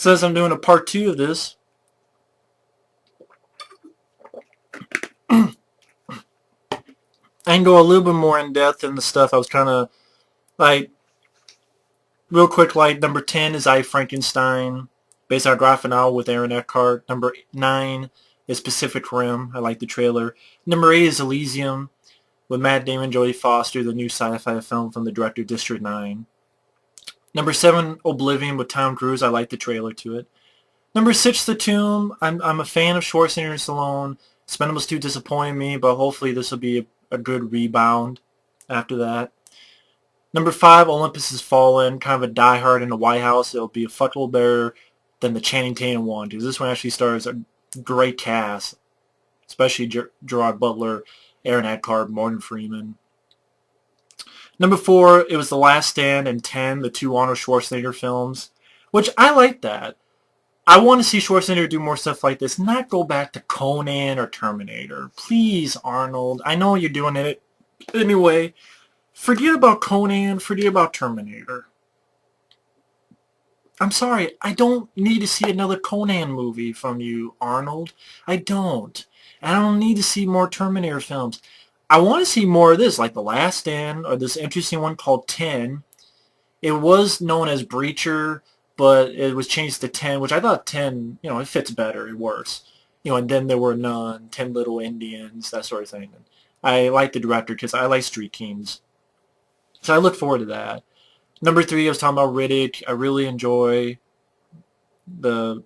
Says I'm doing a part 2 of this. I can go a little bit more in depth in the stuff I was kind of like. Real quick, like number 10 is I Frankenstein, based on a graphic novel with Aaron Eckhart. Number 9 is Pacific Rim. I like the trailer. Number 8 is Elysium with Matt Damon, Jodie Foster, the new sci-fi film from the director District 9. Number 7, Oblivion with Tom Cruise. I like the trailer to it. Number 6, The Tomb. I'm a fan of Schwarzenegger and Stallone. Expendables 2 disappointed me, but hopefully this will be a good rebound after that. Number 5, Olympus Has Fallen. Kind of a Die Hard in the White House. It'll be a fuckable better than the Channing Tatum one, because this one actually stars a great cast, especially Gerard Butler, Aaron Eckhart, Morgan Freeman. Number 4, it was The Last Stand, and 10, the two Arnold Schwarzenegger films, which I like that. I want to see Schwarzenegger do more stuff like this, not go back to Conan or Terminator. Please, Arnold. I know you're doing it anyway. Forget about Conan. Forget about Terminator. I'm sorry. I don't need to see another Conan movie from you, Arnold. I don't. And I don't need to see more Terminator films. I want to see more of this, like The Last Stand, or this interesting one called 10. It was known as Breacher, but it was changed to 10, which I thought 10, it fits better. It works. And then there were none, 10 Little Indians, that sort of thing. And I like the director because I like Street Kings. So I look forward to that. Number 3, I was talking about Riddick. I really enjoy the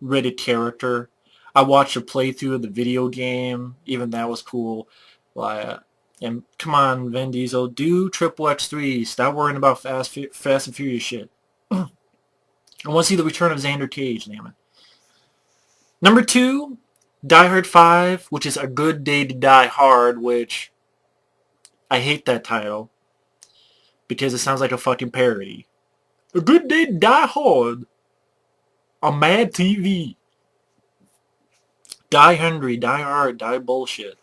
Riddick character. I watched a playthrough of the video game. Even that was cool. And come on, Vin Diesel, do Triple X3. Stop worrying about Fast and Furious shit. I want to see the return of Xander Cage, damn it. Number 2, Die Hard 5, which is A Good Day to Die Hard, which I hate that title because it sounds like a fucking parody. A Good Day to Die Hard on Mad TV. Die Hungry, Die Hard, Die Bullshit.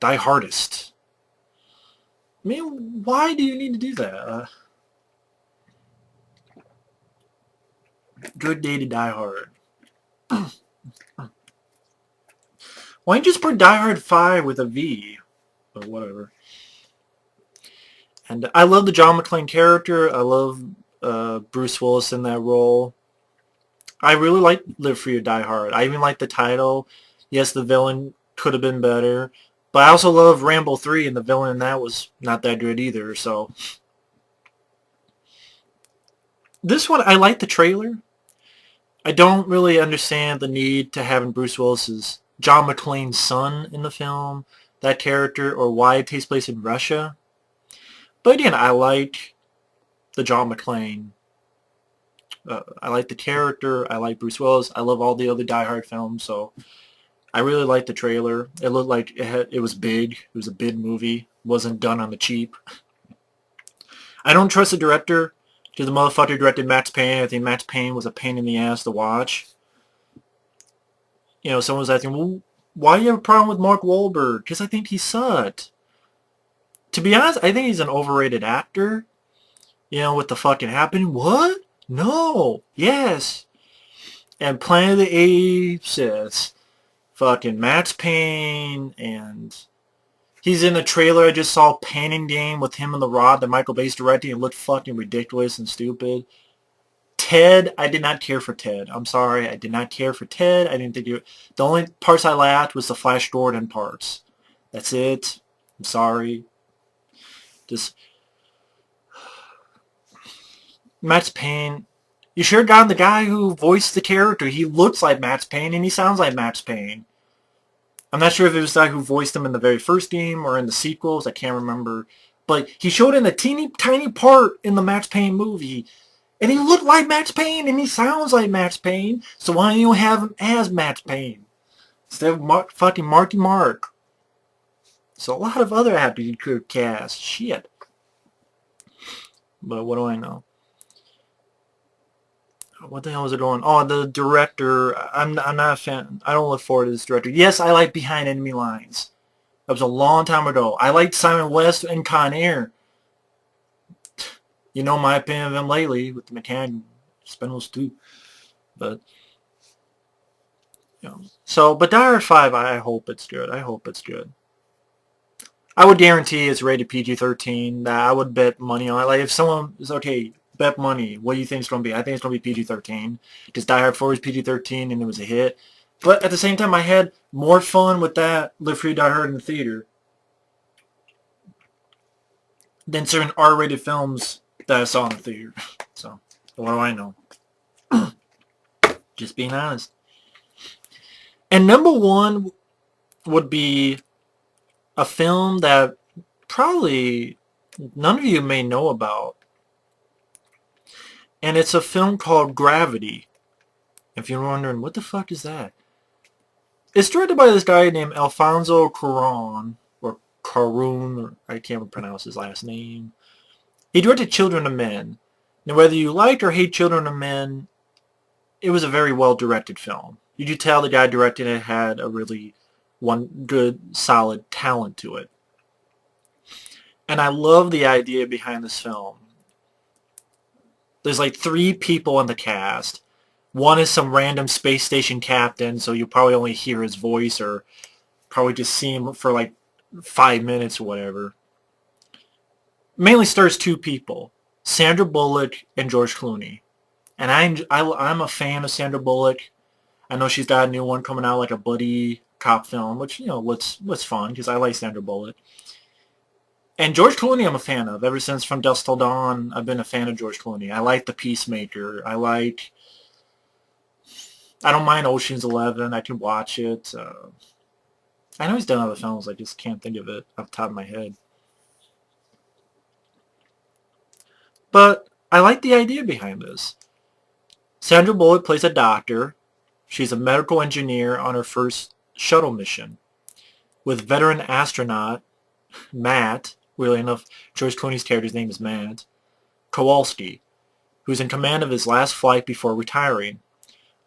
Die Hardest. I mean, why do you need to do that? Good Day to Die Hard. Why don't you just put Die Hard 5 with a V? Or whatever. And I love the John McClane character. I love Bruce Willis in that role. I really like Live Free or Die Hard. I even like the title. Yes, the villain could have been better. But I also love Rambo 3, and the villain in that was not that good either. So this one, I like the trailer. I don't really understand the need to having Bruce Willis's John McClane's son in the film, that character, or why it takes place in Russia. But again, I like the John McClane. I like the character. I like Bruce Willis. I love all the other Die Hard films, so I really liked the trailer. It looked like it was big. It was a big movie. It wasn't done on the cheap. I don't trust the director because the motherfucker directed Max Payne. I think Max Payne was a pain in the ass to watch. Someone was asking, well, why do you have a problem with Mark Wahlberg? Because I think he sucked. To be honest, I think he's an overrated actor. With the fucking happening. What? No. Yes. And Planet of the Apes, yes. Fucking Max Payne, and he's in a trailer I just saw, Pain and Gain, with him and The Rock that Michael Bay's directing. It looked fucking ridiculous and stupid. Ted, I did not care for Ted. I'm sorry, I did not care for Ted. I didn't think the only parts I laughed was the Flash Gordon parts. That's it. I'm sorry. Just Max Payne. You sure got the guy who voiced the character. He looks like Max Payne and he sounds like Max Payne. I'm not sure if it was the guy who voiced him in the very first game or in the sequels. I can't remember. But he showed in a teeny tiny part in the Max Payne movie. And he looked like Max Payne and he sounds like Max Payne. So why don't you have him as Max Payne instead of fucking Marky Mark? So a lot of other actors you could have cast. Shit. But what do I know? What the hell was it going? Oh, the director. I'm not a fan. I don't look forward to this director. Yes, I like Behind Enemy Lines. That was a long time ago. I liked Simon West and Con Air. You know my opinion of him lately with the mechanic. Expendables 2. But, So, but Die Hard 5, I hope it's good. I hope it's good. I would guarantee it's rated PG-13. I would bet money on it. Like, if someone is, okay, bet money, what do you think it's going to be? I think it's going to be PG-13. Because Die Hard 4 is PG-13 and it was a hit. But at the same time, I had more fun with that Live Free Die Hard in the theater than certain R-rated films that I saw in the theater. So, what do I know? Just being honest. And number one would be a film that probably none of you may know about. And it's a film called Gravity. If you're wondering, what the fuck is that? It's directed by this guy named Alfonso Cuarón, or Caroon, or I can't pronounce his last name. He directed Children of Men. Now, whether you like or hate Children of Men, it was a very well-directed film. You could tell the guy directing it had a really good, solid talent to it. And I love the idea behind this film. There's like 3 people in the cast. One is some random space station captain, so you probably only hear his voice or probably just see him for like 5 minutes or whatever. Mainly stars 2 people, Sandra Bullock and George Clooney. And I'm a fan of Sandra Bullock. I know she's got a new one coming out, like a buddy cop film, which, what's fun, because I like Sandra Bullock. And George Clooney I'm a fan of. Ever since From Dusk Till Dawn, I've been a fan of George Clooney. I like The Peacemaker. I don't mind Ocean's 11. I can watch it. I know he's done other films. I just can't think of it off the top of my head. But I like the idea behind this. Sandra Bullock plays a doctor. She's a medical engineer on her first shuttle mission with veteran astronaut Matt, weirdly enough, George Clooney's character's name is Matt Kowalski, who's in command of his last flight before retiring.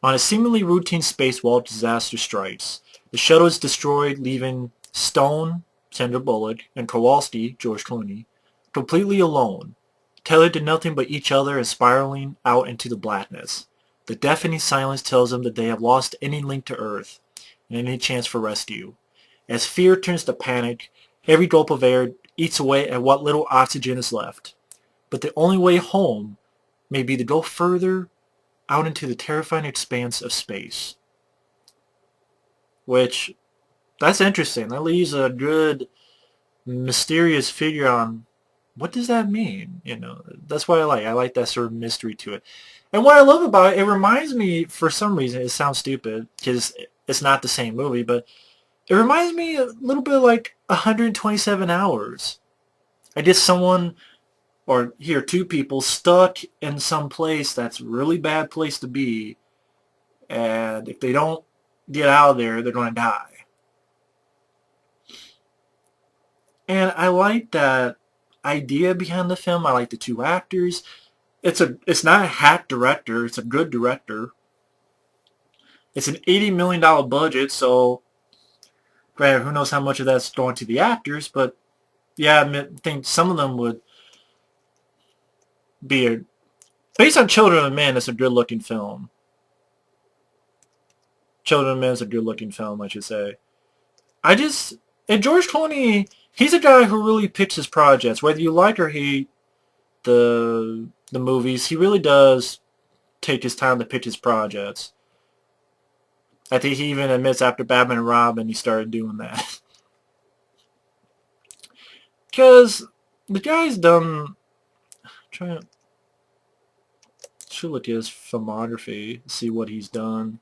On a seemingly routine spacewalk, disaster strikes. The shuttle is destroyed, leaving Stone, Sandra Bullock, and Kowalski, George Clooney, completely alone, tethered to nothing but each other and spiraling out into the blackness. The deafening silence tells them that they have lost any link to Earth and any chance for rescue. As fear turns to panic, every gulp of air eats away at what little oxygen is left. But the only way home may be to go further out into the terrifying expanse of space. Which, that's interesting. That leaves a good mysterious figure on what does that mean? That's what I like. I like that sort of mystery to it. And what I love about it, it reminds me, for some reason, it sounds stupid, because it's not the same movie, but it reminds me a little bit like 127 Hours. I guess someone, or here, 2 people, stuck in some place that's a really bad place to be, and if they don't get out of there, they're going to die. And I like that idea behind the film. I like the 2 actors. It's not a hack director. It's a good director. It's an $80 million budget, so granted, who knows how much of that's going to the actors, but yeah, I think some of them would be based on Children of Men, it's a good-looking film. Children of Men is a good-looking film, I should say. And George Clooney, he's a guy who really picks his projects. Whether you like or hate the movies, he really does take his time to pick his projects. I think he even admits after Batman and Robin, he started doing that. Because the guy's done... should look at his filmography, see what he's done.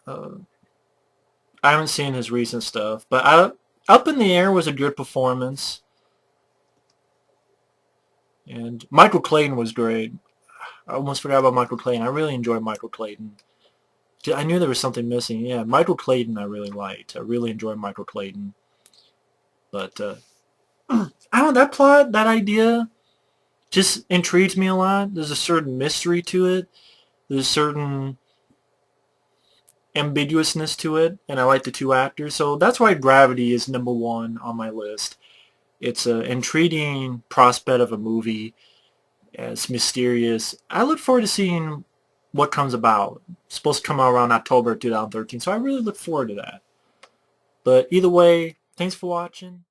I haven't seen his recent stuff, but Up in the Air was a good performance. And Michael Clayton was great. I almost forgot about Michael Clayton. I really enjoyed Michael Clayton. I knew there was something missing. Yeah, Michael Clayton I really liked. I really enjoyed Michael Clayton. But, I don't know, that plot, that idea just intrigues me a lot. There's a certain mystery to it. There's a certain ambiguousness to it, and I like the 2 actors. So that's why Gravity is number 1 on my list. It's an intriguing prospect of a movie. It's mysterious. I look forward to seeing what comes about. It's supposed to come out around October 2013, so I really look forward to that. But either way, thanks for watching.